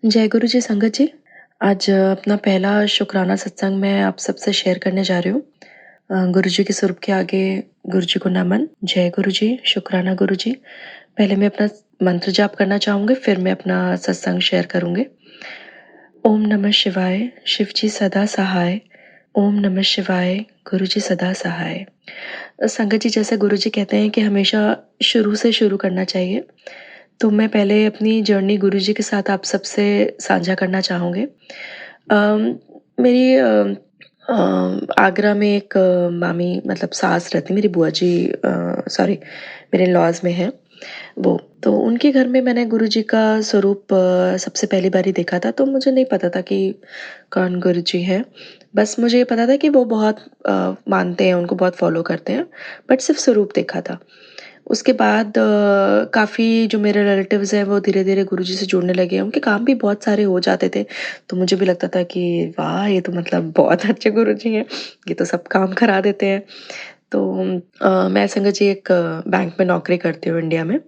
जय गुरु जी संगत जी। आज अपना पहला शुक्राना सत्संग मैं आप सबसे शेयर करने जा रही हूँ। गुरु जी के स्वरूप के आगे गुरु जी को नमन। जय गुरु जी, शुक्राना गुरु जी। पहले मैं अपना मंत्र जाप करना चाहूँगी, फिर मैं अपना सत्संग शेयर करूँगी। ओम नमः शिवाय, शिव जी सदा सहाय। ओम नमः शिवाय, गुरु जी सदा सहाय। संगत जी, जैसे गुरु जी कहते हैं कि हमेशा शुरू से शुरू करना चाहिए, तो मैं पहले अपनी जर्नी गुरु जी के साथ आप सबसे साझा करना चाहूँगी। मेरी आगरा में एक मामी मतलब सास रहती, मेरी बुआ जी सॉरी मेरे लॉज में है वो। तो उनके घर में मैंने गुरु जी का स्वरूप सबसे पहली बारी देखा था, तो मुझे नहीं पता था कि कौन गुरु जी है। बस मुझे ये पता था कि वो बहुत मानते हैं, उनको बहुत फॉलो करते हैं, बट सिर्फ स्वरूप देखा था। उसके बाद काफ़ी जो मेरे रिलेटिव्स हैं वो धीरे-धीरे गुरुजी से जुड़ने लगे। उनके काम भी बहुत सारे हो जाते थे, तो मुझे भी लगता था कि वाह! ये तो मतलब बहुत अच्छे गुरुजी हैं, ये तो सब काम करा देते हैं। तो मैं संगत जी एक बैंक में नौकरी करती हूँ इंडिया में।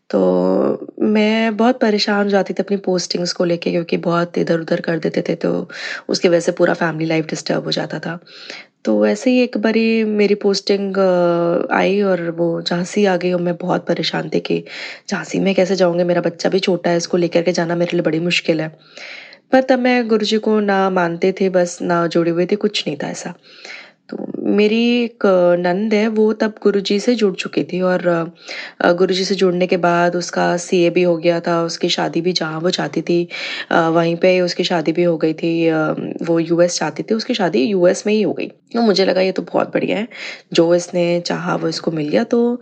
तो मैं बहुत परेशान हो जाती थी अपनी पोस्टिंग्स को लेके, क्योंकि बहुत इधर-उधर कर देते थे, तो उसकी वजह से पूरा फैमिली लाइफ डिस्टर्ब हो जाता था। तो ऐसे ही एक बारी मेरी पोस्टिंग आई और वो झांसी आ गई और मैं बहुत परेशान थी कि झांसी में कैसे जाऊँगी, मेरा बच्चा भी छोटा है, इसको लेकर के जाना मेरे लिए बड़ी मुश्किल है। पर तब मैं गुरुजी को ना मानते थे, बस ना जुड़े हुए थे, कुछ नहीं था ऐसा। तो मेरी एक नंद है, वो तब गुरुजी से जुड़ चुकी थी और गुरुजी से जुड़ने के बाद उसका सीए भी हो गया था, उसकी शादी भी जहाँ वो चाहती थी वहीं पे उसकी शादी भी हो गई थी। वो यूएस चाहती थी, उसकी शादी यूएस में ही हो गई। तो मुझे लगा ये तो बहुत बढ़िया है, जो इसने चाहा वो इसको मिल गया। तो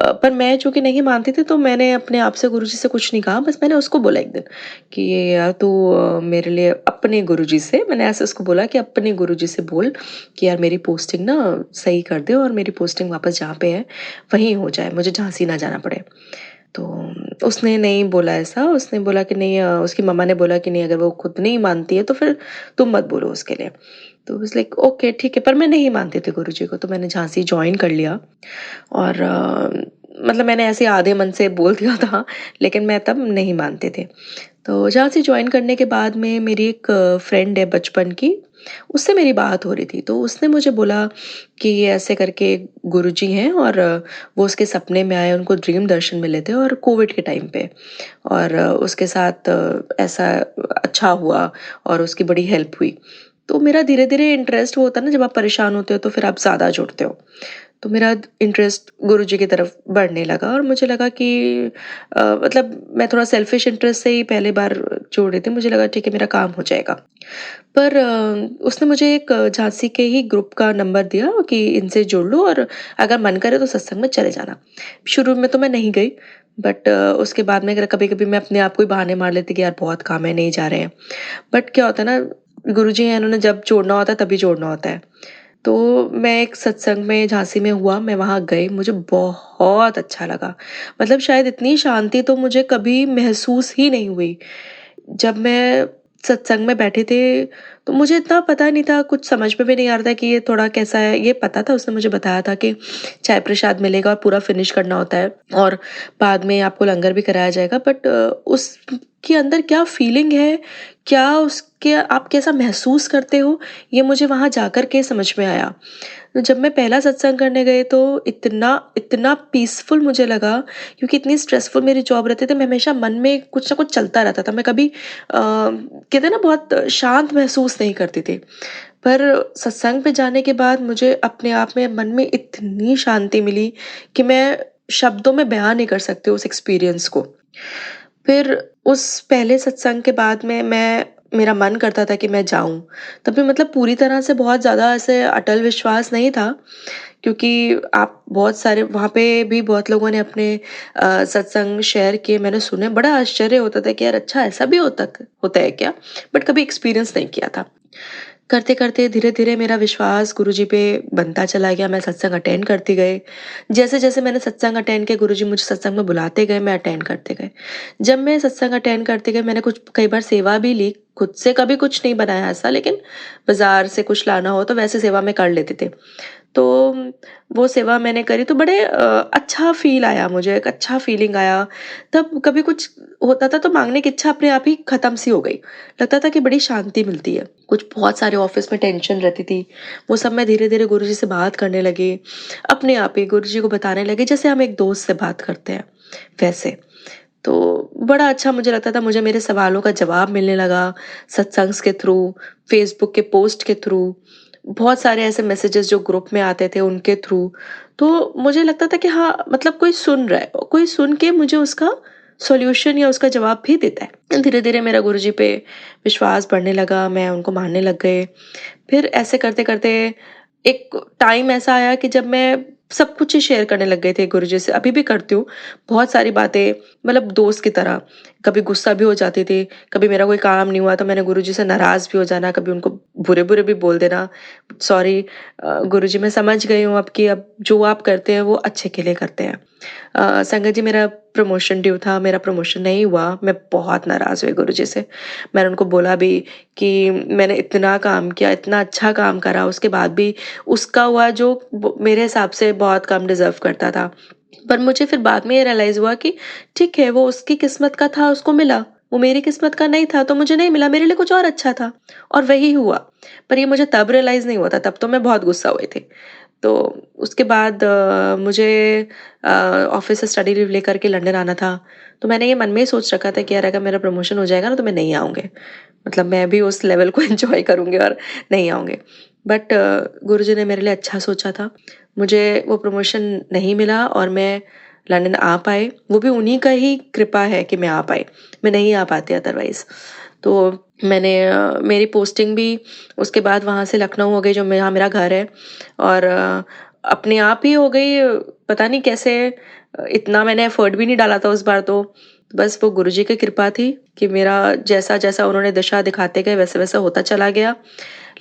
पर मैं चूँकि नहीं मानती थी, तो मैंने अपने आप से गुरुजी से कुछ नहीं कहा, बस मैंने उसको बोला एक दिन कि यार तू मेरे लिए अपने गुरुजी से, मैंने ऐसे उसको बोला कि अपने गुरुजी से बोल कि यार मेरी पोस्टिंग ना सही कर दे और मेरी पोस्टिंग वापस जहाँ पे है वहीं हो जाए, मुझे झांसी ना जाना पड़े। तो उसने नहीं बोला ऐसा, उसने बोला कि नहीं उसकी मम्मा ने बोला कि नहीं, अगर वो खुद नहीं मानती है तो फिर तुम मत बोलो उसके लिए। तो वाज़ लाइक ओके ठीक है, पर मैं नहीं मानती थी गुरुजी को, तो मैंने झांसी जॉइन कर लिया और मतलब मैंने ऐसे आधे मन से बोल दिया था, लेकिन मैं तब नहीं मानते थे। तो झांसी जॉइन करने के बाद में मेरी एक फ्रेंड है बचपन की, उससे मेरी बात हो रही थी, तो उसने मुझे बोला कि ये ऐसे करके गुरुजी हैं और वो उसके सपने में आए, उनको ड्रीम दर्शन मिले थे और कोविड के टाइम पे, और उसके साथ ऐसा अच्छा हुआ और उसकी बड़ी हेल्प हुई। तो मेरा धीरे-धीरे इंटरेस्ट वो होता है ना, जब आप परेशान होते हो तो फिर आप ज़्यादा जुड़ते हो। तो मेरा इंटरेस्ट गुरुजी की तरफ बढ़ने लगा और मुझे लगा कि मतलब मैं थोड़ा सेल्फिश इंटरेस्ट से ही पहली बार जोड़ रही थी, मुझे लगा ठीक है मेरा काम हो जाएगा। पर उसने मुझे एक झांसी के ही ग्रुप का नंबर दिया कि इनसे जुड़ लो और अगर मन करे तो सत्संग में चले जाना। शुरू में तो मैं नहीं गई, बट उसके बाद में कभी-कभी मैं अपने आप को ही बहाने मार लेती कि यार बहुत काम है, नहीं जा रहे हैं। बट क्या होता है ना, गुरुजी हैं, इन्होंने जब जोड़ना होता है तभी जोड़ना होता है। तो मैं एक सत्संग में झांसी में हुआ, मैं वहाँ गई, मुझे बहुत अच्छा लगा। मतलब शायद इतनी शांति तो मुझे कभी महसूस ही नहीं हुई। जब मैं सत्संग में बैठे थे, तो मुझे इतना पता नहीं था, कुछ समझ में भी नहीं आ रहा था कि ये थोड़ा कैसा है। ये पता था, उसने मुझे बताया था कि चाय प्रसाद मिलेगा और पूरा फिनिश करना होता है और बाद में आपको लंगर भी कराया जाएगा। बट उसके अंदर क्या फीलिंग है, क्या उसके आप कैसा महसूस करते हो, ये मुझे वहाँ जाकर के समझ में आया। जब मैं पहला सत्संग करने गई तो इतना इतना पीसफुल मुझे लगा, क्योंकि इतनी स्ट्रेसफुल मेरी जॉब रहती थी, मैं हमेशा मन में कुछ ना कुछ चलता रहता था। मैं कभी कहते हैं ना बहुत शांत महसूस नहीं करती थी। पर सत्संग पे जाने के बाद मुझे अपने आप में मन में इतनी शांति मिली कि मैं शब्दों में बयान नहीं कर सकती उस एक्सपीरियंस को। फिर उस पहले सत्संग के बाद में मैं मेरा मन करता था कि मैं जाऊँ। तभी मतलब पूरी तरह से बहुत ज़्यादा ऐसे अटल विश्वास नहीं था, क्योंकि आप बहुत सारे वहाँ पे भी बहुत लोगों ने अपने सत्संग शेयर किए, मैंने सुने, बड़ा आश्चर्य होता था कि यार अच्छा ऐसा भी होता है क्या? बट कभी एक्सपीरियंस नहीं किया था। करते-करते धीरे-धीरे मेरा विश्वास गुरुजी पे बनता चला गया, मैं सत्संग अटेंड करती गई। जैसे-जैसे मैंने सत्संग अटेंड किए, गुरुजी मुझे सत्संग में बुलाते गए, मैं अटेंड करते गए। जब मैं सत्संग अटेंड करते गई, मैंने कुछ कई बार सेवा भी ली, खुद से कभी कुछ नहीं बनाया ऐसा, लेकिन बाज़ार से कुछ लाना हो तो वैसे सेवा में कर लेते थे। तो वो सेवा मैंने करी तो बड़े अच्छा फ़ील आया मुझे, एक अच्छा फ़ीलिंग आया। तब कभी कुछ होता था तो माँगने की इच्छा अपने आप ही ख़त्म सी हो गई। लगता था कि बड़ी शांति मिलती है। कुछ बहुत सारे ऑफ़िस में टेंशन रहती थी, वो सब मैं धीरे-धीरे गुरुजी से बात करने लगी। अपने आप ही गुरुजी को बताने लगी जैसे हम एक दोस्त से बात करते हैं, वैसे। तो बड़ा अच्छा मुझे लगता था, मुझे मेरे सवालों का जवाब मिलने लगा सत्संग्स के थ्रू, फ़ेसबुक के पोस्ट के थ्रू, बहुत सारे ऐसे मैसेजेस जो ग्रुप में आते थे उनके थ्रू। तो मुझे लगता था कि हाँ, मतलब कोई सुन रहा है, कोई सुन के मुझे उसका सॉल्यूशन या उसका जवाब भी देता है। धीरे-धीरे मेरा गुरुजी पे विश्वास बढ़ने लगा, मैं उनको मानने लग गए। फिर ऐसे करते-करते एक टाइम ऐसा आया कि जब मैं सब कुछ ही शेयर करने लग गए थे गुरुजी से, अभी भी करती हूँ। बहुत सारी बातें, मतलब दोस्त की तरह। कभी गुस्सा भी हो जाती थी, कभी मेरा कोई काम नहीं हुआ तो मैंने गुरुजी से नाराज़ भी हो जाना, कभी उनको बुरे-बुरे भी बोल देना, सॉरी गुरुजी मैं समझ गई हूँ अब कि अब जो आप करते हैं वो अच्छे के लिए करते हैं। संगत जी, मेरा प्रमोशन ड्यू था, मेरा प्रमोशन नहीं हुआ, मैं बहुत नाराज़ हुई गुरुजी से। मैंने उनको बोला भी कि मैंने इतना काम किया, इतना अच्छा काम करा, उसके बाद भी उसका हुआ जो मेरे हिसाब से बहुत कम डिज़र्व करता था। पर मुझे फिर बाद में ये रियलाइज़ हुआ कि ठीक है, वो उसकी किस्मत का था, उसको मिला। वो मेरी किस्मत का नहीं था, तो मुझे नहीं मिला, मेरे लिए कुछ और अच्छा था और वही हुआ। पर ये मुझे तब रियलाइज़ नहीं हुआ था, तब तो मैं बहुत गुस्सा हुई थी। तो उसके बाद मुझे ऑफ़िस से स्टडी लीव लेकर के लंदन आना था। तो मैंने ये मन में ही सोच रखा था कि यार अगर मेरा प्रमोशन हो जाएगा ना तो मैं नहीं आऊँगी। मतलब मैं भी उस लेवल को एन्जॉय करूँगी और नहीं आऊँगी। बट गुरुजी ने मेरे लिए अच्छा सोचा था। मुझे वो प्रमोशन नहीं मिला और मैं लंदन आ पाई। वो भी उन्हीं का ही कृपा है कि मैं आ पाई। मैं नहीं आ पाती अदरवाइज़। तो मैंने मेरी पोस्टिंग भी उसके बाद वहाँ से लखनऊ हो गई, जो जहाँ मेरा घर है, और अपने आप ही हो गई। पता नहीं कैसे, इतना मैंने एफर्ट भी नहीं डाला था उस बार तो। बस वो गुरुजी की कृपा थी कि मेरा जैसा-जैसा उन्होंने दिशा दिखाते गए वैसा-वैसा होता चला गया।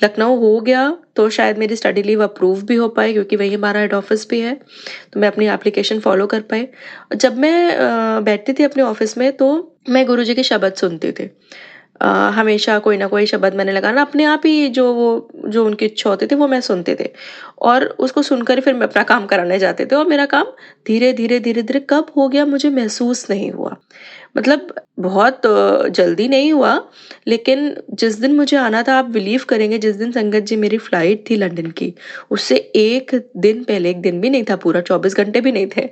लखनऊ हो गया तो शायद मेरी स्टडी लीव अप्रूव भी हो पाई, क्योंकि वहीं हमारा हेड ऑफ़िस भी है। तो मैं अपनी एप्लीकेशन फ़ॉलो कर पाई। जब मैं बैठती थी अपने ऑफ़िस में तो मैं गुरुजी के शब्द सुनती थी। हमेशा कोई ना कोई शब्द मैंने लगाना अपने आप ही, जो उनकी इच्छा होती थी वो मैं सुनते थे, और उसको सुनकर ही फिर मैं अपना काम कराने जाते थे, और मेरा काम धीरे-धीरे कब हो गया मुझे महसूस नहीं हुआ। मतलब बहुत जल्दी नहीं हुआ, लेकिन जिस दिन मुझे आना था, आप बिलीव करेंगे, जिस दिन संगत जी मेरी फ्लाइट थी लंदन की, उससे 1 दिन पहले, 1 दिन भी नहीं था, पूरा 24 घंटे भी नहीं थे।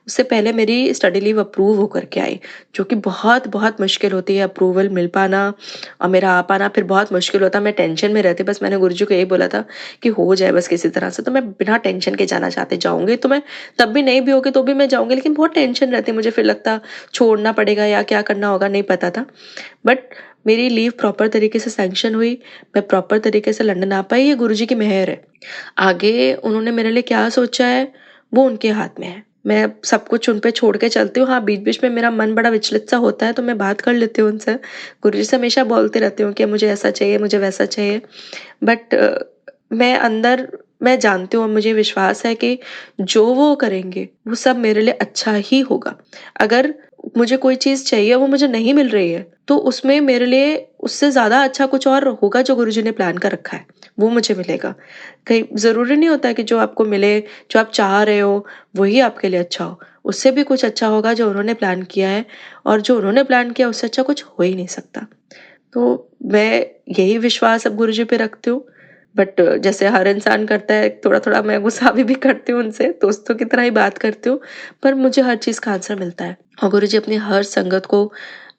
उससे पहले मेरी स्टडी लीव अप्रूव होकर के आई, जो कि बहुत-बहुत मुश्किल होती है अप्रूवल मिल पाना, और मेरा आ पाना फिर बहुत मुश्किल होता। मैं टेंशन में रहती, बस मैंने गुरुजी को यही बोला था कि हो जाए बस किसी तरह से, तो मैं बिना टेंशन के जाना चाहती, जाऊँगी तो मैं, तब भी नहीं भी होगी तो भी मैं जाऊँगी, लेकिन बहुत टेंशन रहती मुझे, फिर लगता छोड़ना पड़ेगा या क्या करना होगा, नहीं पता था। बट मेरी लीव प्रॉपर तरीके से सैंक्शन हुई, मैं प्रॉपर तरीके से लंदन आ पाई, ये गुरुजी की मेहर है। आगे उन्होंने मेरे लिए क्या सोचा है, वो उनके हाथ में है। मैं सब कुछ उन पे छोड़ के चलती हूँ। हाँ, बीच-बीच में मेरा मन बड़ा विचलित सा होता है, तो मैं बात कर लेती हूँ उनसे। गुरुजी से हमेशा बोलती रहती हूँ कि मुझे ऐसा चाहिए, मुझे वैसा चाहिए। बट मैं अंदर मैं जानती हूँ और मुझे विश्वास है कि जो वो करेंगे, वो सब मेरे लिए अच्छा ही होगा। अगर मुझे कोई चीज़ चाहिए, वो मुझे नहीं मिल रही है, तो उसमें मेरे लिए उससे ज़्यादा अच्छा कुछ और होगा जो गुरुजी ने प्लान कर रखा है, वो मुझे मिलेगा। कहीं ज़रूरी नहीं होता कि जो आपको मिले, जो आप चाह रहे हो, वही आपके लिए अच्छा हो। उससे भी कुछ अच्छा होगा जो उन्होंने प्लान किया है, और जो उन्होंने प्लान किया उससे अच्छा कुछ हो ही नहीं सकता। तो मैं यही विश्वास अब गुरुजी पे रखती हूँ। बट जैसे हर इंसान करता है, थोड़ा-थोड़ा मैं गुस्सा भी करती हूँ उनसे, दोस्तों की तरह ही बात करती हूँ, पर मुझे हर चीज़ का आंसर मिलता है, और गुरुजी अपनी हर संगत को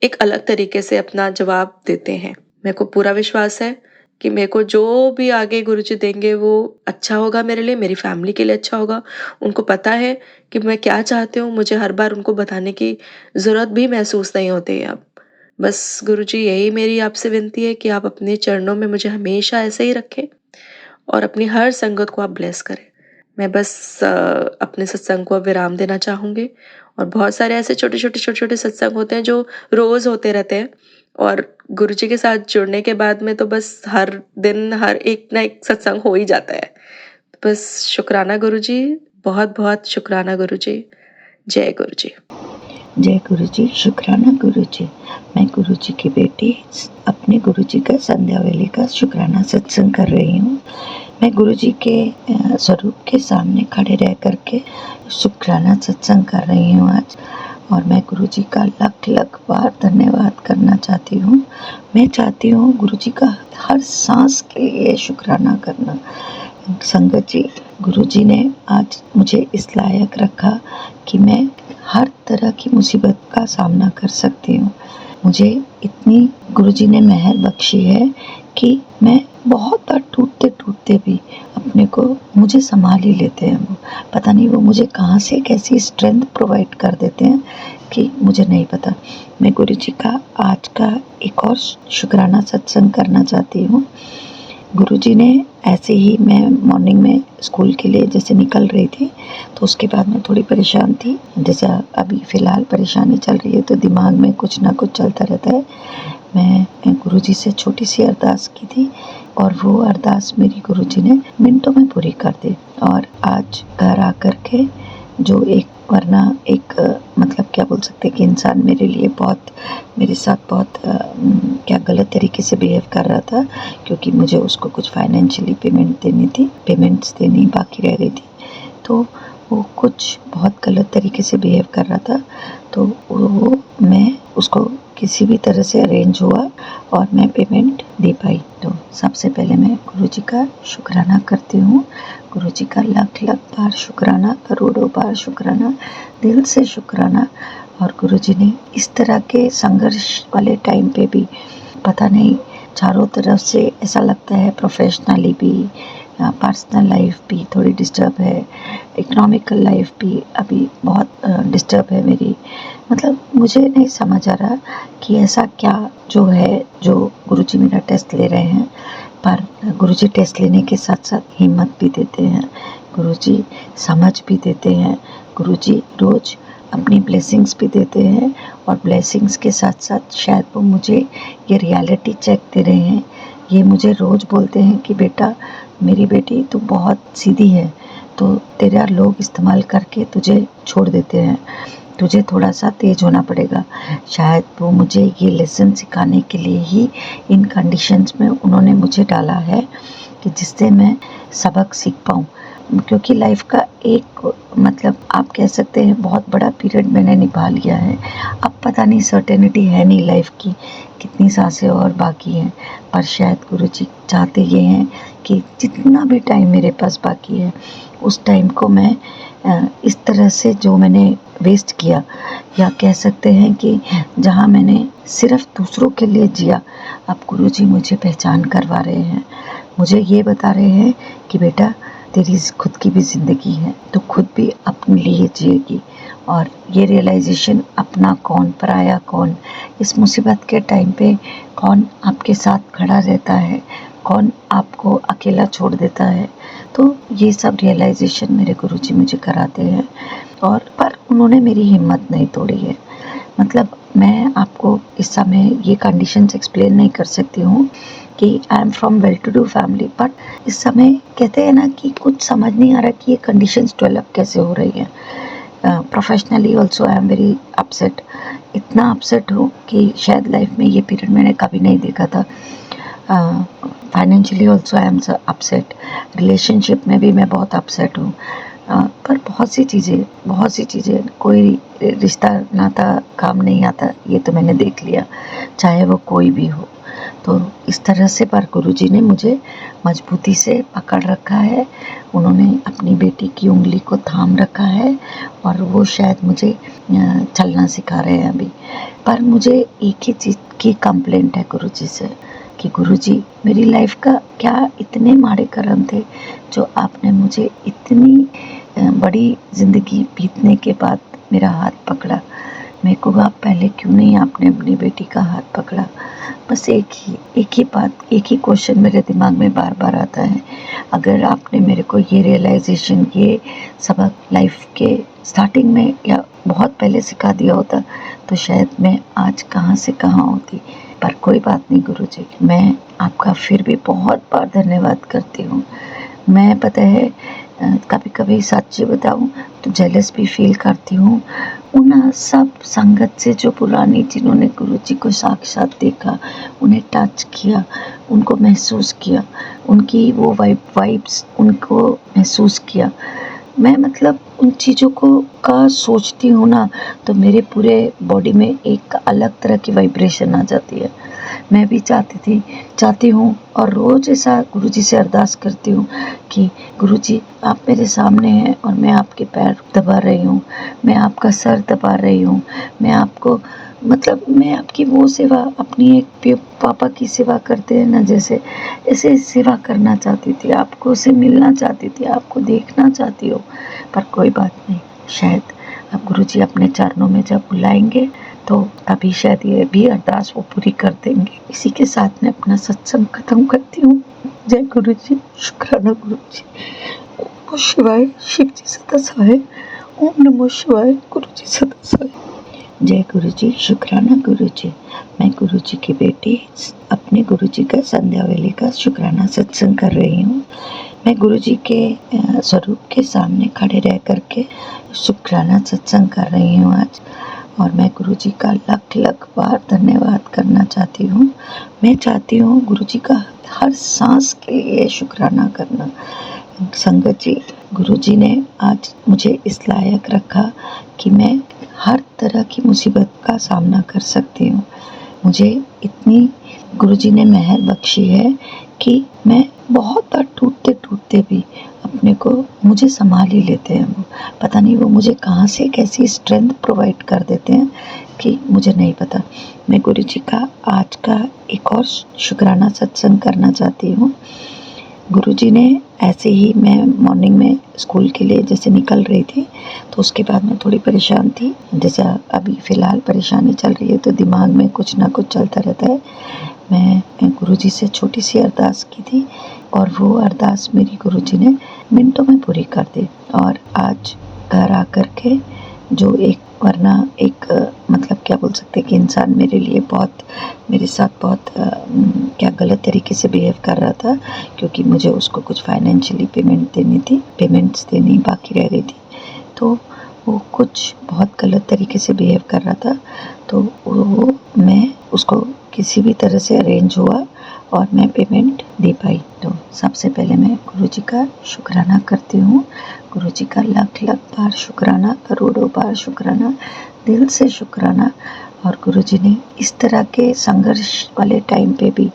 एक अलग तरीके से अपना जवाब देते हैं। मेरे को पूरा विश्वास है कि मेरे को जो भी आगे गुरुजी देंगे वो अच्छा होगा मेरे लिए, मेरी फैमिली के लिए अच्छा होगा। उनको पता है कि मैं क्या चाहती हूँ, मुझे हर बार उनको बताने की ज़रूरत भी महसूस नहीं होती है अब। बस गुरुजी, यही मेरी आपसे विनती है कि आप अपने चरणों में मुझे हमेशा ऐसे ही रखें, और अपनी हर संगत को आप ब्लेस करें। मैं बस अपने सत्संग को अब विराम देना चाहूँगी, और बहुत सारे ऐसे छोटे-छोटे सत्संग होते हैं जो रोज़ होते रहते हैं, और गुरुजी के साथ जुड़ने के बाद में तो बस हर दिन हर एक ना एक सत्संग हो ही जाता है। बस शुक्राना गुरुजी, बहुत-बहुत शुक्राना गुरुजी। जय गुरुजी। जय गुरुजी, शुक्राना गुरुजी। मैं गुरुजी की बेटी अपने गुरुजी का संध्या वेले का शुक्राना सत्संग कर रही हूँ। मैं गुरुजी के स्वरूप के सामने खड़े रह करके शुक्राना सत्संग कर रही हूँ आज, और मैं गुरुजी का लख लख बार धन्यवाद करना चाहती हूँ। मैं चाहती हूँ गुरुजी का हर सांस के लिए शुक्राना करना। संगत जी, गुरुजी ने आज मुझे इस लायक रखा कि मैं हर तरह की मुसीबत का सामना कर सकती हूँ। मुझे इतनी गुरुजी ने मेहर बख्शी है कि मैं बहुत बार टूटते टूटते भी अपने को मुझे संभाल ही लेते हैं। वो पता नहीं वो मुझे कहाँ से कैसी स्ट्रेंथ प्रोवाइड कर देते हैं कि मुझे नहीं पता। मैं गुरुजी का आज का एक और शुक्राना सत्संग करना चाहती हूँ। गुरुजी ने ऐसे ही, मैं मॉर्निंग में स्कूल के लिए जैसे निकल रही थी तो उसके बाद मैं थोड़ी परेशान थी, जैसे अभी फ़िलहाल परेशानी चल रही है तो दिमाग में कुछ ना कुछ चलता रहता है। मैं गुरुजी से छोटी सी अरदास की थी और वो अरदास मेरी गुरुजी ने मिनटों में पूरी कर दी। और आज घर आकर के जो एक, वरना एक मतलब क्या बोल सकते कि इंसान मेरे साथ बहुत क्या गलत तरीके से बिहेव कर रहा था, क्योंकि मुझे उसको कुछ फाइनेंशियली पेमेंट्स देनी बाकी रह गई थी, तो वो कुछ बहुत गलत तरीके से बिहेव कर रहा था। तो वो मैं उसको किसी भी तरह से अरेंज हुआ और मैं पेमेंट दे पाई। तो सबसे पहले मैं गुरुजी का शुक्राना करती हूँ। गुरुजी का लख लख बार शुक्राना, करोड़ों बार शुक्राना, दिल से शुक्राना। और गुरुजी ने इस तरह के संघर्ष वाले टाइम पे भी, पता नहीं, चारों तरफ से ऐसा लगता है प्रोफेशनली भी, पर्सनल लाइफ भी थोड़ी डिस्टर्ब है, इकोनॉमिकल लाइफ भी अभी बहुत डिस्टर्ब है मेरी। मतलब मुझे नहीं समझ आ रहा कि ऐसा क्या जो है जो गुरुजी मेरा टेस्ट ले रहे हैं। पर गुरुजी टेस्ट लेने के साथ साथ हिम्मत भी देते हैं, गुरुजी समझ भी देते हैं, गुरुजी रोज अपनी ब्लेसिंग्स भी देते हैं। और ब्लेसिंग्स के साथ साथ शायद वो मुझे ये रियलिटी चेक दे रहे हैं। ये मुझे रोज़ बोलते हैं कि बेटा, मेरी बेटी तू बहुत सीधी है, तो तेरा लोग इस्तेमाल करके तुझे छोड़ देते हैं, तुझे थोड़ा सा तेज होना पड़ेगा। शायद वो मुझे ये लेसन सिखाने के लिए ही इन कंडीशंस में उन्होंने मुझे डाला है कि जिससे मैं सबक सीख पाऊँ। क्योंकि लाइफ का एक, मतलब आप कह सकते हैं बहुत बड़ा पीरियड मैंने निभा लिया है। अब पता नहीं, सर्टेनिटी है नहीं लाइफ की, कितनी सांसें और बाकी हैं। पर शायद गुरुजी चाहते ये हैं कि जितना भी टाइम मेरे पास बाकी है उस टाइम को मैं इस तरह से जो मैंने वेस्ट किया, या कह सकते हैं कि जहाँ मैंने सिर्फ दूसरों के लिए जिया, अब गुरुजी मुझे पहचान करवा रहे हैं। मुझे ये बता रहे हैं कि बेटा, तेरी खुद की भी ज़िंदगी है, तो खुद भी अपने लिए जिएगी। और ये रियलाइजेशन, अपना कौन पराया कौन, इस मुसीबत के टाइम पे कौन आपके साथ खड़ा रहता है, कौन आपको अकेला छोड़ देता है, तो ये सब रियलाइजेशन मेरे गुरुजी मुझे कराते हैं। और पर उन्होंने मेरी हिम्मत नहीं तोड़ी है। मतलब मैं आपको इस समय ये कंडीशंस एक्सप्लेन नहीं कर सकती हूँ कि I am from well to do family, but इस समय कहते हैं ना कि कुछ समझ नहीं आ रहा कि ये कंडीशंस डेवलप कैसे हो रही हैं। Professionally also I am very upset, इतना अपसेट हूँ कि शायद लाइफ में ये पीरियड मैंने कभी नहीं देखा था। Financially also I am upset, relationship में भी मैं बहुत अपसेट हूँ। पर बहुत सी चीज़ें, कोई रिश्ता नाता काम नहीं आता, ये तो मैंने देख लिया, चाहे वो कोई भी हो। तो इस तरह से पर गुरुजी ने मुझे मजबूती से पकड़ रखा है, उन्होंने अपनी बेटी की उंगली को थाम रखा है और वो शायद मुझे चलना सिखा रहे हैं अभी। पर मुझे एक ही चीज़ की कंप्लेंट है गुरुजी से कि गुरुजी, मेरी लाइफ का क्या इतने माड़े कर्म थे जो आपने मुझे इतनी बड़ी ज़िंदगी बीतने के बाद मेरा हाथ पकड़ा। मेरे को आप पहले क्यों नहीं आपने अपनी बेटी का हाथ पकड़ा। बस एक ही बात, एक ही क्वेश्चन मेरे दिमाग में बार बार आता है। अगर आपने मेरे को ये रियलाइजेशन, ये सबक लाइफ के स्टार्टिंग में या बहुत पहले सिखा दिया होता तो शायद मैं आज कहाँ से कहाँ होती। पर कोई बात नहीं गुरुजी, मैं आपका फिर भी बहुत बार धन्यवाद करती हूँ। मैं, पता है, कभी कभी सच्ची बताऊँ तो जेलस भी फील करती हूँ उन सब संगत से जो पुरानी, जिन्होंने गुरुजी को साक्षात देखा, उन्हें टच किया, उनको महसूस किया, उनकी वो वाइब्स उनको महसूस किया, मैं मतलब उन चीज़ों को का सोचती हूँ ना, तो मेरे पूरे बॉडी में एक अलग तरह की वाइब्रेशन आ जाती है। मैं भी चाहती हूँ और रोज़ ऐसा गुरुजी से अरदास करती हूँ कि गुरुजी, आप मेरे सामने हैं और मैं आपके पैर दबा रही हूँ, मैं आपका सर दबा रही हूँ, मैं आपको मतलब मैं आपकी वो सेवा, अपनी एक पापा की सेवा करते हैं ना, जैसे ऐसे सेवा करना चाहती थी, आपको से मिलना चाहती थी, आपको देखना चाहती हूँ। पर कोई बात नहीं, शायद अब गुरुजी अपने चरणों में जब बुलाएंगे तो तभी शायद ये भी अरदास वो पूरी कर देंगे। इसी के साथ मैं अपना सत्संग खत्म करती हूँ। जय गुरुजी, शुक्राना गुरुजी। ओम नमो शिवाय, शिव जी सदा सहाय। ओम नमो शिवाय, गुरुजी सदा सहाय। जय गुरुजी, शुक्राना गुरुजी। मैं गुरुजी की बेटी अपने गुरुजी का संध्या वेले का शुक्राना सत्संग कर रही हूँ। मैं गुरुजी के स्वरूप के सामने खड़े रह करके शुक्राना सत्संग कर रही हूँ आज, और मैं गुरुजी का लख बार धन्यवाद करना चाहती हूँ। मैं चाहती हूँ गुरुजी का हर सांस के लिए शुक्राना करना। संगत जी, गुरुजी ने आज मुझे इस लायक रखा कि मैं हर तरह की मुसीबत का सामना कर सकती हूँ। मुझे इतनी गुरुजी ने मेहर बख्शी है कि मैं बहुत बार टूटते भी अपने को मुझे संभाल ही लेते हैं। वो पता नहीं वो मुझे कहाँ से कैसी स्ट्रेंथ प्रोवाइड कर देते हैं कि मुझे नहीं पता। मैं गुरुजी का आज का एक और शुक्राना सत्संग करना चाहती हूँ। गुरुजी ने ऐसे ही, मैं मॉर्निंग में स्कूल के लिए जैसे निकल रही थी, तो उसके बाद मैं थोड़ी परेशान थी। जैसे अभी फ़िलहाल परेशानी चल रही है तो दिमाग में कुछ ना कुछ चलता रहता है। मैं गुरुजी से छोटी सी अरदास की थी और वो अरदास मेरी गुरुजी ने मिनटों में पूरी कर दी। और आज घर आकर के जो एक, वरना एक मतलब क्या बोल सकते हैं कि इंसान मेरे साथ बहुत क्या गलत तरीके से बिहेव कर रहा था, क्योंकि मुझे उसको कुछ फाइनेंशियली पेमेंट्स देनी बाकी रह गई थी, तो वो कुछ बहुत गलत तरीके से बिहेव कर रहा था। तो वो मैं उसको किसी भी तरह से अरेंज हुआ और मैं पेमेंट दे पाई। तो सबसे पहले मैं गुरुजी का शुक्राना करती हूँ। गुरुजी का लख बार शुक्राना, करोड़ों बार शुक्राना, दिल से शुक्राना। और गुरुजी ने इस तरह के संघर्ष वाले टाइम पे भी,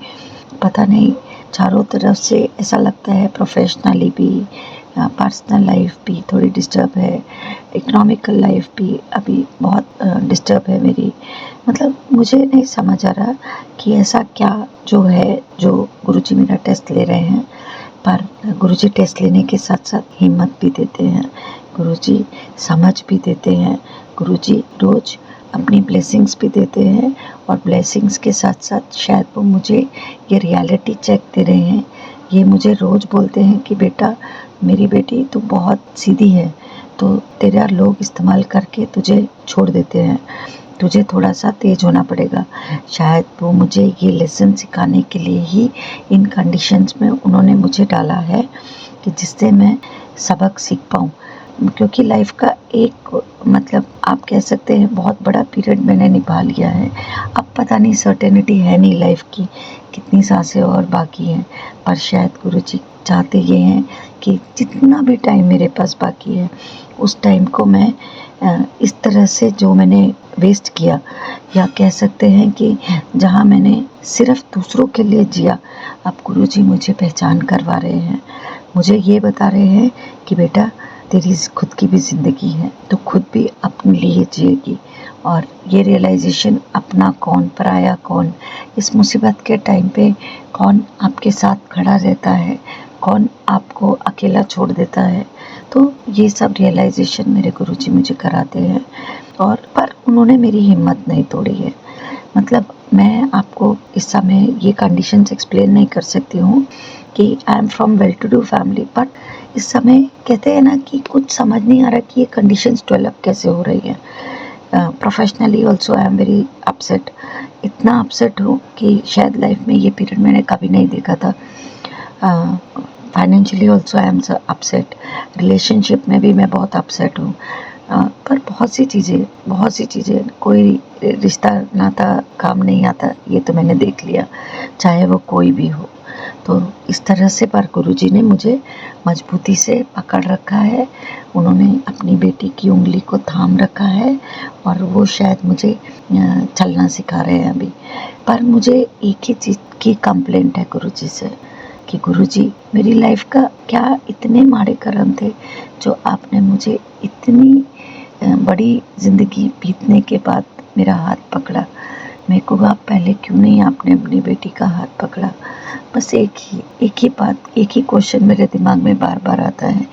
पता नहीं, चारों तरफ से ऐसा लगता है प्रोफेशनली भी, पर्सनल लाइफ भी थोड़ी डिस्टर्ब है, इकोनॉमिकल लाइफ भी अभी बहुत डिस्टर्ब है मेरी। मतलब मुझे नहीं समझ आ रहा कि ऐसा क्या जो है, जो गुरुजी मेरा टेस्ट ले रहे हैं। पर गुरुजी टेस्ट लेने के साथ साथ हिम्मत भी देते हैं, गुरुजी समझ भी देते हैं, गुरुजी रोज़ अपनी ब्लेसिंग्स भी देते हैं, और ब्लेसिंग्स के साथ साथ शायद वो मुझे ये रियलिटी चेक दे रहे हैं। ये मुझे रोज़ बोलते हैं कि बेटा, मेरी बेटी तू बहुत सीधी है, तो तेरा लोग इस्तेमाल करके तुझे छोड़ देते हैं, तुझे थोड़ा सा तेज होना पड़ेगा। शायद वो मुझे ये लेसन सिखाने के लिए ही इन कंडीशंस में उन्होंने मुझे डाला है कि जिससे मैं सबक सीख पाऊँ। क्योंकि लाइफ का एक, मतलब आप कह सकते हैं, बहुत बड़ा पीरियड मैंने निभा लिया है। अब पता नहीं, सर्टेनिटी है नहीं लाइफ की, कितनी सांसें और बाकी हैं। पर शायद गुरुजी चाहते ये हैं कि जितना भी टाइम मेरे पास बाकी है, उस टाइम को मैं इस तरह से जो मैंने वेस्ट किया, या कह सकते हैं कि जहाँ मैंने सिर्फ दूसरों के लिए जिया, अब गुरुजी मुझे पहचान करवा रहे हैं। मुझे ये बता रहे हैं कि बेटा, तेरी खुद की भी ज़िंदगी है, तो खुद भी अपने लिए जिएगी। और ये रियलाइजेशन, अपना कौन पराया कौन, इस मुसीबत के टाइम पे कौन आपके साथ खड़ा रहता है, कौन आपको अकेला छोड़ देता है, तो ये सब रियलाइजेशन मेरे गुरुजी मुझे कराते हैं। और पर उन्होंने मेरी हिम्मत नहीं तोड़ी है। मतलब मैं आपको इस समय ये कंडीशंस एक्सप्लेन नहीं कर सकती हूँ कि I am from well to do family, but इस समय कहते हैं ना कि कुछ समझ नहीं आ रहा कि ये कंडीशंस डेवलप कैसे हो रही हैं। Professionally also I am very upset, इतना अपसेट हूँ कि शायद लाइफ में ये पीरियड मैंने कभी नहीं देखा था। Financially also I am upset, relationship में भी मैं बहुत अपसेट हूँ। पर बहुत सी चीज़ें कोई रिश्ता नाता काम नहीं आता, ये तो मैंने देख लिया, चाहे वो कोई भी हो। तो इस तरह से पर गुरुजी ने मुझे मजबूती से पकड़ रखा है, उन्होंने अपनी बेटी की उँगली को थाम रखा है और वो शायद मुझे चलना सिखा रहे हैं अभी। पर मुझे एक ही चीज़ की कंप्लेंट है गुरुजी से कि गुरुजी, मेरी लाइफ का क्या इतने माड़े कर्म थे जो आपने मुझे इतनी बड़ी ज़िंदगी बीतने के बाद मेरा हाथ पकड़ा। मेरे को आप पहले क्यों नहीं आपने अपनी बेटी का हाथ पकड़ा। बस एक ही बात, एक ही क्वेश्चन मेरे दिमाग में बार बार आता है,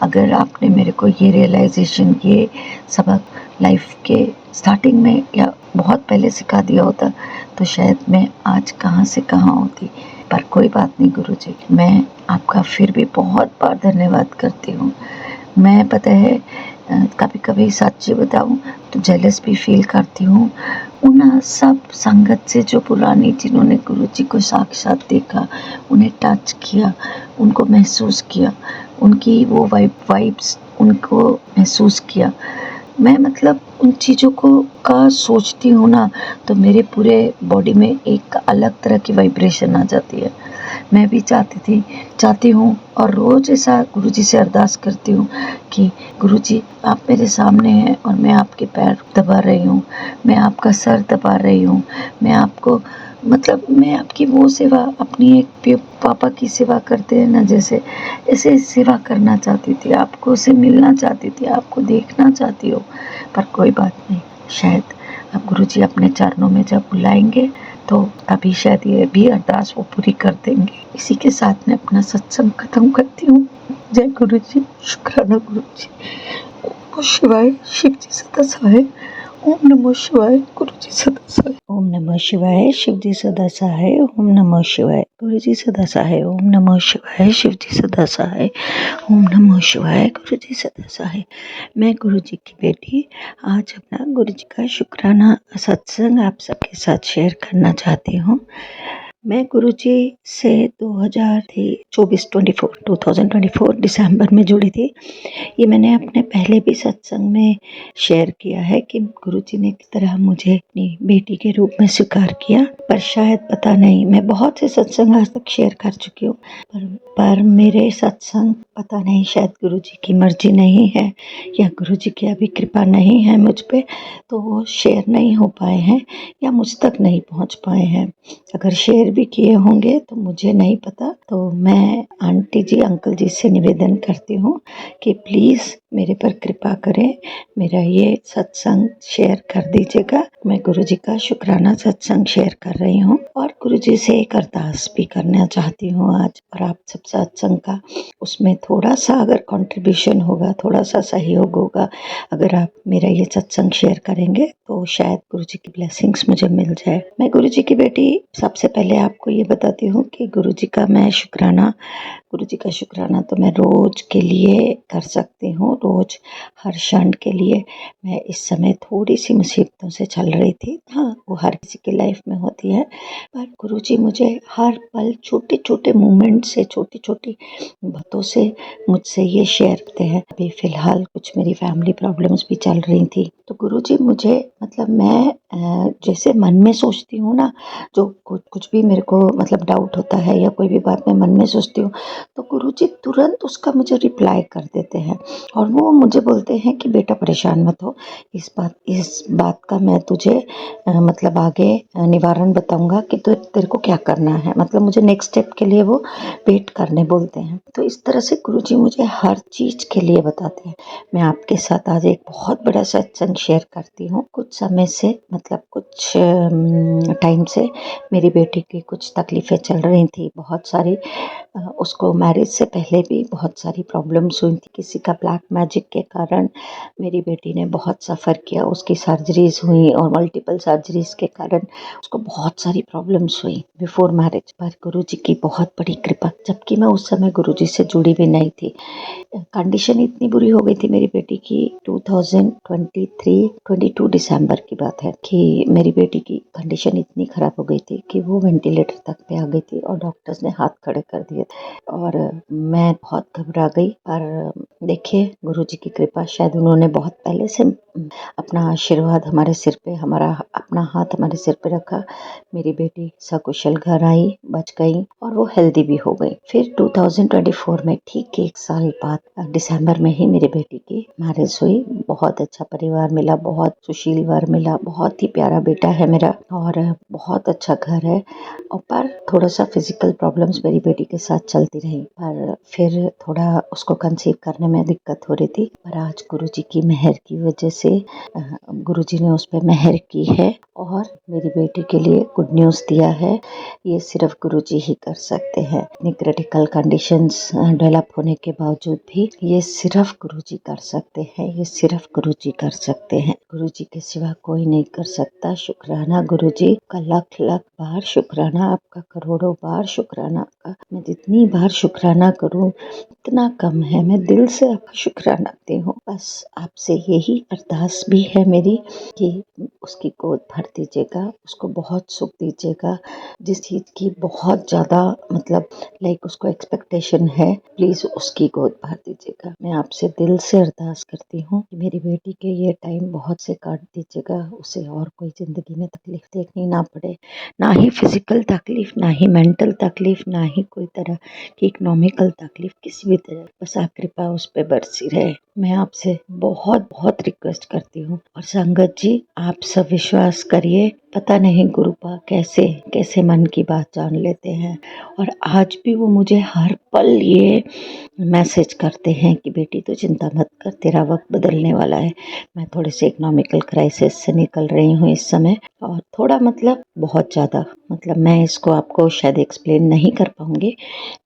अगर आपने मेरे को ये रियलाइजेशन, ये सबक लाइफ के स्टार्टिंग में या बहुत पहले सिखा दिया होता तो शायद मैं आज कहाँ से कहाँ होती। पर कोई बात नहीं गुरुजी, मैं आपका फिर भी बहुत बार धन्यवाद करती हूँ। मैं पता है कभी कभी सच्ची बताऊँ तो जेलस भी फील करती हूँ उन सब संगत से जो पुरानी, जिन्होंने गुरुजी को साक्षात देखा, उन्हें टच किया, उनको महसूस किया, उनकी वो वाइब्स उनको महसूस किया। मैं मतलब उन चीज़ों को का सोचती हूँ ना तो मेरे पूरे बॉडी में एक अलग तरह की वाइब्रेशन आ जाती है। मैं भी चाहती हूँ और रोज़ ऐसा गुरुजी से अरदास करती हूँ कि गुरुजी, आप मेरे सामने हैं और मैं आपके पैर दबा रही हूँ, मैं आपका सर दबा रही हूँ, मैं आपको मतलब मैं आपकी वो सेवा, अपनी एक पापा की सेवा करते हैं ना जैसे, ऐसे सेवा करना चाहती थी, आपको से मिलना चाहती थी, आपको देखना चाहती हो। पर कोई बात नहीं, शायद अब गुरुजी अपने चरणों में जब बुलाएंगे तो तभी शायद ये भी अरदास वो पूरी कर देंगे। इसी के साथ मैं अपना सत्संग खत्म करती हूँ। जय गुरुजी, शुक्राना गुरुजी। ओम नमः शिवाय, शिव जी सदा सहाय। ओम नमः शिवाय, गुरुजी सदा सहाय। ओम नमः शिवाय, शिव जी सदा सहाय। ओम नमः शिवाय, गुरुजी सदा सहाय। ओम नमः शिवाय, शिव जी सदा सहाय। ओम नमः शिवाय, गुरुजी सदा सहाय। मैं गुरुजी की बेटी आज अपना गुरुजी का शुक्राना सत्संग आप सबके साथ शेयर करना चाहती हूँ। मैं गुरुजी से 2024 दिसंबर में जुड़ी थी। ये मैंने अपने पहले भी सत्संग में शेयर किया है कि गुरुजी ने किस तरह मुझे अपनी बेटी के रूप में स्वीकार किया। पर शायद पता नहीं, मैं बहुत से सत्संग आज तक शेयर कर चुकी हूँ, पर मेरे सत्संग पता नहीं शायद गुरुजी की मर्जी नहीं है या गुरुजी की अभी कृपा नहीं है मुझ पे, तो वो शेयर नहीं हो पाए हैं या मुझ तक नहीं पहुँच पाए हैं। अगर शेयर भी किए होंगे तो मुझे नहीं पता। तो मैं आंटी जी, अंकल जी से निवेदन करती हूँ कि प्लीज़ मेरे पर कृपा करें, मेरा ये सत्संग शेयर कर दीजिएगा। मैं गुरुजी का शुक्राना सत्संग शेयर कर रही हूँ और गुरुजी से एक अरदास भी करना चाहती हूँ आज, और आप सब सत्संग का उसमें थोड़ा सा अगर कंट्रीब्यूशन होगा, थोड़ा सा सहयोग होगा, अगर आप मेरा ये सत्संग शेयर करेंगे तो शायद गुरुजी की ब्लेसिंग्स मुझे मिल जाए। मैं गुरुजी की बेटी सबसे पहले आपको ये बताती हूँ कि गुरुजी का शुक्राना तो मैं रोज के लिए कर सकती हूँ, रोज हर क्षण के लिए। मैं इस समय थोड़ी सी मुसीबतों से चल रही थी, हाँ वो हर किसी की लाइफ में होती है, पर गुरुजी मुझे हर पल छोटे छोटे मोमेंट से, छोटी छोटी बातों से मुझसे ये शेयर करते हैं। अभी फिलहाल कुछ मेरी फैमिली प्रॉब्लम्स भी चल रही थी, तो गुरुजी मुझे मतलब मैं जैसे मन में सोचती हूँ ना, जो कुछ भी मेरे को मतलब डाउट होता है या कोई भी बात मैं मन में सोचती हूँ तो गुरुजी तुरंत उसका मुझे रिप्लाई कर देते हैं और वो मुझे बोलते हैं कि बेटा परेशान मत हो, इस बात का मैं तुझे मतलब आगे निवारण बताऊंगा कि तेरे को क्या करना है। मतलब मुझे नेक्स्ट स्टेप के लिए वो वेट करने बोलते हैं। तो इस तरह से गुरुजी मुझे हर चीज़ के लिए बताते हैं। मैं आपके साथ आज एक बहुत बड़ा सत्संग शेयर करती हूँ। कुछ समय से मतलब कुछ टाइम से मेरी बेटी की कुछ तकलीफ़ें चल रही थी, बहुत सारी। उसको मैरिज से पहले भी बहुत सारी प्रॉब्लम्स हुई थी, किसी का ब्लैक मैजिक के कारण मेरी बेटी ने बहुत सफ़र किया, उसकी सर्जरीज हुई और मल्टीपल सर्जरीज के कारण उसको बहुत सारी प्रॉब्लम्स हुई बिफोर मैरिज। पर गुरुजी की बहुत बड़ी कृपा, जबकि मैं उस समय गुरुजी से जुड़ी भी नहीं थी। कंडीशन इतनी बुरी हो गई थी मेरी बेटी की, 2022 दिसंबर की बात है कि मेरी बेटी की कंडीशन इतनी ख़राब हो गई थी कि वो वेंटिलेटर तक पे आ गई थी और डॉक्टर्स ने हाथ खड़े कर दिए थे और मैं बहुत घबरा गई। पर देखिए गुरुजी की कृपा, शायद उन्होंने बहुत पहले से अपना आशीर्वाद हमारे सिर पे, हमारा अपना हाथ हमारे सिर पे रखा। मेरी बेटी सकुशल घर आई, बच गई और वो हेल्दी भी हो गई। फिर 2024 में ठीक 1 साल बाद दिसंबर में ही मेरी बेटी की मैरिज हुई। बहुत अच्छा परिवार मिला, बहुत सुशील वर मिला, बहुत ही प्यारा बेटा है मेरा और बहुत अच्छा घर है। और पर थोड़ा सा फिजिकल प्रॉब्लम्स मेरी बेटी के साथ चलती रही, पर फिर थोड़ा उसको कंसीव करने में दिक्कत हो रही थी। पर आज गुरुजी की मेहर की वजह से गुरुजी ने उस पर मेहर की है और मेरी बेटी के लिए गुड न्यूज़ दिया है। ये सिर्फ गुरुजी ही कर सकते हैं। इतनी क्रिटिकल कंडीशंस डेवलप होने के बावजूद भी ये सिर्फ गुरुजी कर सकते हैं, ये सिर्फ गुरुजी कर सकते हैं। गुरुजी के सिवा कोई नहीं कर सकता। शुक्राना गुरुजी का लाख लाख बार शुक्राना, आपका करोड़ों बार शुक्राना। आपका मैं जितनी बार शुक्राना करूं इतना कम है। मैं दिल से आपका शुक्राना करती हूँ। बस आपसे यही अरदास भी है मेरी कि उसकी गोद भर दीजिएगा, उसको बहुत सुख दीजिएगा। जिस चीज़ की बहुत ज़्यादा मतलब उसको एक्सपेक्टेशन है, प्लीज़ उसकी गोद भर दीजिएगा। मैं आपसे दिल से अरदास करती हूँ कि मेरी बेटी के ये टाइम बहुत से काट दीजिएगा, उसे और कोई ज़िंदगी में तकलीफ देखनी ना पड़े, ना ही फिजिकल तकलीफ, ना ही मेंटल तकलीफ, ना ही कोई तरह की इकोनॉमिकल तकलीफ, किसी भी तरह। बस आप कृपा उस पर बरसी रहे। मैं आपसे बहुत बहुत रिक्वेस्ट करती हूँ। और संगत जी, आप सब विश्वास करिए, पता नहीं गुरुपा कैसे कैसे मन की बात जान लेते हैं। और आज भी वो मुझे हर पल ये मैसेज करते हैं कि बेटी तो चिंता मत कर, तेरा वक्त बदलने वाला है। मैं थोड़े से इकोनॉमिकल क्राइसिस से निकल रही हूँ इस समय, और थोड़ा मतलब बहुत ज़्यादा, मतलब मैं इसको आपको शायद एक्सप्लेन नहीं कर पाऊंगी।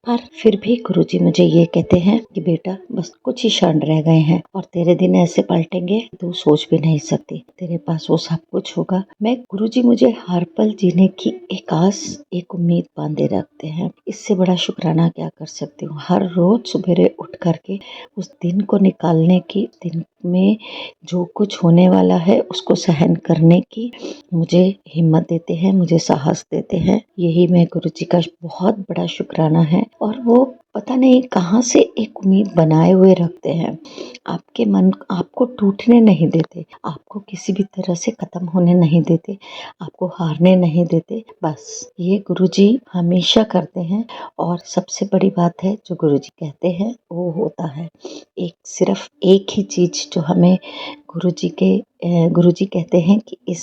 पर फिर भी गुरुजी मुझे ये कहते हैं कि बेटा बस कुछ ही क्षण रह गए हैं और तेरे दिन ऐसे पलटेंगे तू सोच भी नहीं सकती, तेरे पास वो सब कुछ होगा। मैं गुरुजी मुझे हर पल जीने की एक आस, एक उम्मीद बांधे रखते हैं। इससे बड़ा शुक्राना क्या कर सकती हूँ। हर रोज सवेरे उठ करके उस दिन को निकालने की, दिन में जो कुछ होने वाला है उसको सहन करने की मुझे हिम्मत देते हैं, मुझे साहस देते हैं। यही मैं गुरुजी का बहुत बड़ा शुक्राना है। और वो पता नहीं कहाँ से एक उम्मीद बनाए हुए रखते हैं। आपके मन आपको टूटने नहीं देते, आपको किसी भी तरह से खत्म होने नहीं देते, आपको हारने नहीं देते। बस ये गुरुजी हमेशा करते हैं। और सबसे बड़ी बात है, जो गुरुजी कहते हैं वो होता है। एक सिर्फ एक ही चीज जो हमें गुरुजी कहते हैं कि इस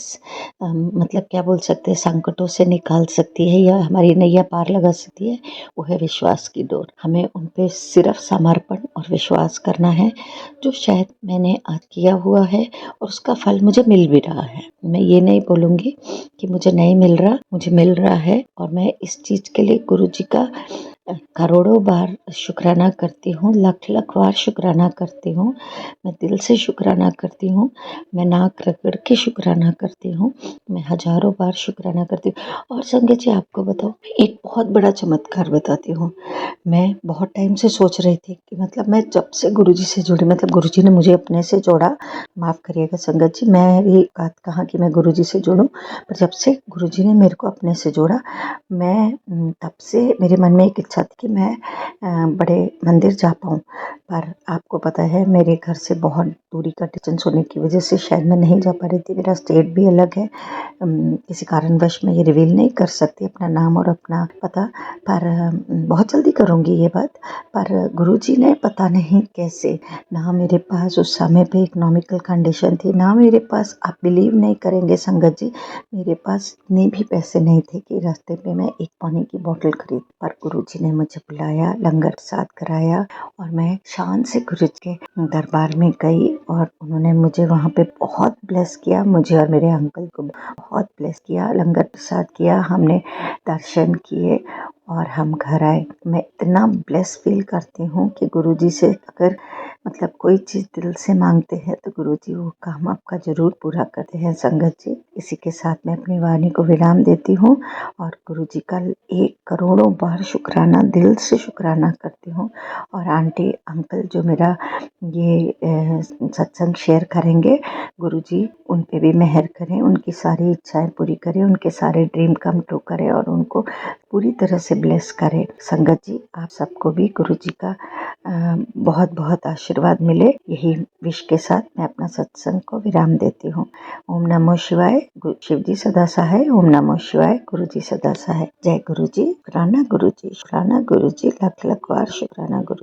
मतलब क्या बोल सकते हैं, संकटों से निकाल सकती है या हमारी नैया पार लगा सकती है, वो है विश्वास की डोर। हमें उन पे सिर्फ समर्पण और विश्वास करना है, जो शायद मैंने आज किया हुआ है और उसका फल मुझे मिल भी रहा है। मैं ये नहीं बोलूँगी कि मुझे नहीं मिल रहा, मुझे मिल रहा है। और मैं इस चीज़ के लिए गुरुजी का करोड़ों बार शुक्राना करती हूँ, लख लख बार शुक्राना करती हूँ। मैं दिल से शुक्राना करती हूँ, मैं नाक रगड़ के शुक्राना करती हूँ, मैं हजारों बार शुक्राना करती हूँ। और संगत जी, आपको बताओ, एक बहुत बड़ा चमत्कार बताती हूँ। मैं बहुत टाइम से सोच रही थी कि मतलब मैं जब से गुरुजी से जुड़ी, मतलब गुरुजी ने मुझे अपने से जोड़ा, माफ़ करिएगा संगत जी, मैं ये बात कहा कि मैं गुरुजी से जुड़ूं, पर जब से गुरुजी ने मेरे को अपने से जोड़ा, मैं तब से मेरे मन में एक इच्छा थी कि मैं बड़े मंदिर जा पाऊँ। पर आपको पता है मेरे घर से बहुत दूरी का डिस्टेंस होने की वजह से शायद मैं नहीं जा पा रही थी। मेरा स्टेट भी अलग है। किसी कारणवश मैं ये रिवील नहीं कर सकती अपना नाम और अपना पता, पर बहुत जल्दी करूँगी ये बात। पर गुरुजी ने पता नहीं कैसे, ना मेरे पास उस समय पे इकोनॉमिकल कंडीशन थी, ना मेरे पास, आप बिलीव नहीं करेंगे संगत जी, मेरे पास इतने भी पैसे नहीं थे कि रास्ते पे मैं एक पानी की बोतल खरीद। पर गुरुजी ने मुझे बुलाया, लंगर प्रसाद कराया और मैं शान से गुरुजी के दरबार में गई और उन्होंने मुझे वहाँ पे बहुत ब्लेस किया, मुझे और मेरे अंकल को बहुत ब्लेस किया, लंगर प्रसाद किया, हमने दर्शन किए और हम घर आए। मैं इतना ब्लेस फील करती हूँ कि गुरुजी से अगर मतलब कोई चीज़ दिल से मांगते हैं तो गुरुजी वो काम आपका ज़रूर पूरा करते हैं। संगत जी, इसी के साथ मैं अपनी वाणी को विराम देती हूँ और गुरुजी का एक करोड़ों बार शुक्राना, दिल से शुक्राना करती हूँ। और आंटी अंकल जो मेरा ये सत्संग शेयर करेंगे, गुरुजी उन पे भी मेहर करें, उनकी सारी इच्छाएं पूरी करें, उनके सारे ड्रीम कम ट्रू करें और उनको पूरी तरह से ब्लेस करें। संगत जी, आप सबको भी गुरुजी का बहुत बहुत आशीर्वाद मिले, यही विश के साथ मैं अपना सत्संग को विराम देती हूँ। ओम नमो शिवाय। शिव जी सदा सहाय। ओम नमो शिवाय। गुरु जी सदा सहाय। जय गुरु जी। शुक्राना गुरु जी, शुक्राना गुरु जी, लख लख बार शुक्राना गुरु।